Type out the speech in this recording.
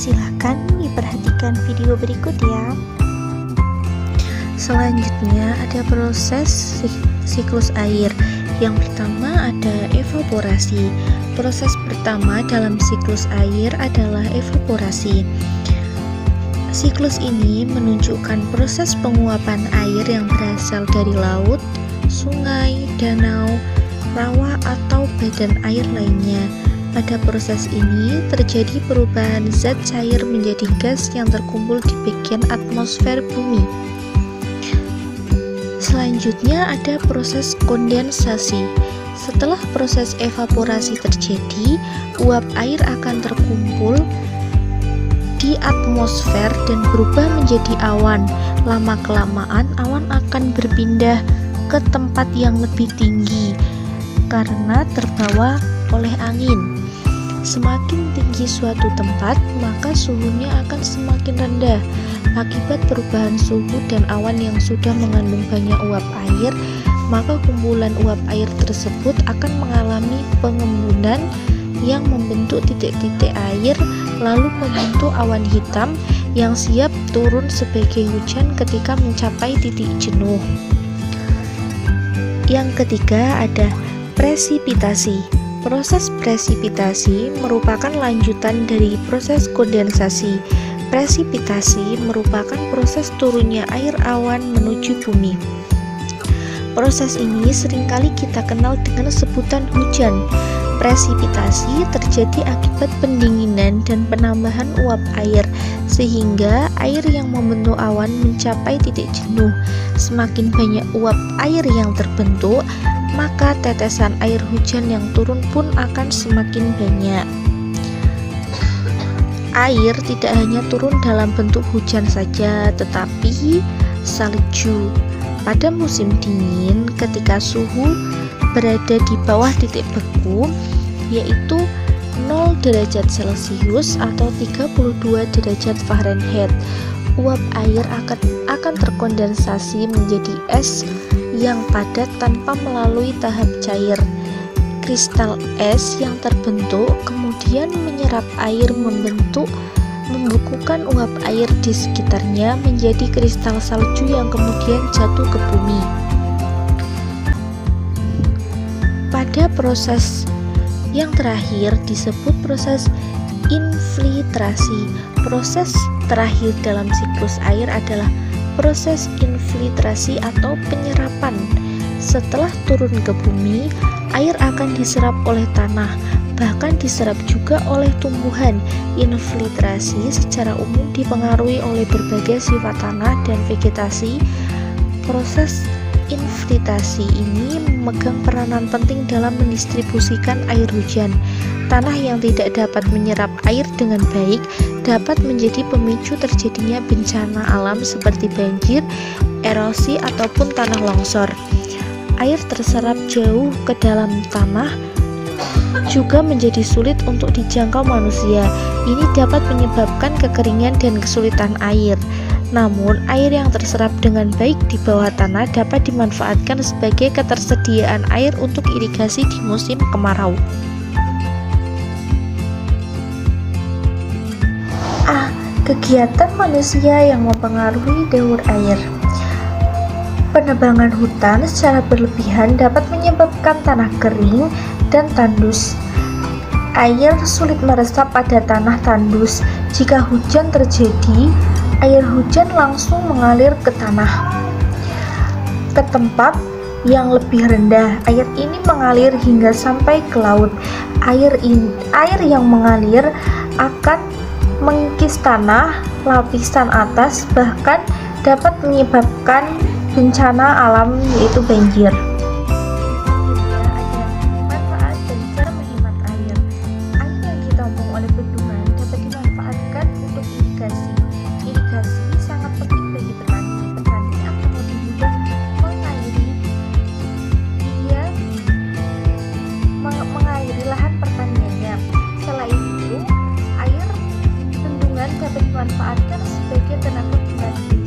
Silahkan diperhatikan video berikut ya. Selanjutnya ada proses siklus air. Yang pertama ada evaporasi. Proses pertama dalam siklus air adalah evaporasi. Siklus ini menunjukkan proses penguapan air yang berasal dari laut, sungai, danau, rawa, atau badan air lainnya. Pada proses ini terjadi perubahan zat cair menjadi gas yang terkumpul di bagian atmosfer bumi. Selanjutnya ada proses kondensasi. Setelah proses evaporasi terjadi, uap air akan terkumpul di atmosfer dan berubah menjadi awan. Lama-kelamaan awan akan berpindah ke tempat yang lebih tinggi karena terbawa oleh angin. Semakin tinggi suatu tempat, maka suhunya akan semakin rendah. Akibat perubahan suhu dan awan yang sudah mengandung banyak uap air, maka kumpulan uap air tersebut akan mengalami pengembunan yang membentuk titik-titik air, lalu membentuk awan hitam yang siap turun sebagai hujan ketika mencapai titik jenuh. Yang ketiga ada presipitasi. Proses presipitasi merupakan lanjutan dari proses kondensasi. Presipitasi merupakan proses turunnya air awan menuju bumi. Proses ini seringkali kita kenal dengan sebutan hujan. Presipitasi terjadi akibat pendinginan dan penambahan uap air, sehingga air yang membentuk awan mencapai titik jenuh. Semakin banyak uap air yang terbentuk, maka tetesan air hujan yang turun pun akan semakin banyak. Air tidak hanya turun dalam bentuk hujan saja, tetapi salju. Pada musim dingin, ketika suhu berada di bawah titik beku, yaitu 0 derajat Celcius atau 32 derajat Fahrenheit, uap air akan terkondensasi menjadi es yang padat tanpa melalui tahap cair. Kristal es yang terbentuk kemudian menyerap air, membukukan uap air di sekitarnya menjadi kristal salju yang kemudian jatuh ke bumi. Pada proses yang terakhir disebut proses infiltrasi. Proses terakhir dalam siklus air adalah proses infiltrasi atau penyerapan. Setelah turun ke bumi, air akan diserap oleh tanah, bahkan diserap juga oleh tumbuhan. Infiltrasi secara umum dipengaruhi oleh berbagai sifat tanah dan vegetasi. Proses infiltrasi ini memegang peranan penting dalam mendistribusikan air hujan. Tanah yang tidak dapat menyerap air dengan baik dapat menjadi pemicu terjadinya bencana alam seperti banjir, erosi, ataupun tanah longsor. Air terserap jauh ke dalam tanah juga menjadi sulit untuk dijangkau manusia. Ini dapat menyebabkan kekeringan dan kesulitan air. Namun, air yang terserap dengan baik di bawah tanah dapat dimanfaatkan sebagai ketersediaan air untuk irigasi di musim kemarau. Kegiatan manusia yang mempengaruhi dawur air. Penebangan hutan secara berlebihan dapat menyebabkan tanah kering dan tandus. Air sulit meresap pada tanah tandus. Jika hujan terjadi, air hujan langsung mengalir ke tanah, ke tempat yang lebih rendah. Air ini mengalir hingga sampai ke laut. Air yang mengalir akan mengikis tanah lapisan atas, bahkan dapat menyebabkan bencana alam yaitu banjir. Manfaat dan cara menghemat air. Air yang ditampung oleh bendungan dapat dimanfaatkan untuk irigasi. Irigasi sangat penting bagi petani. Petani akan lebih mudah mengairi lahan pertaniannya. Selain itu, air bendungan dapat dimanfaatkan sebagai tenaga pengganti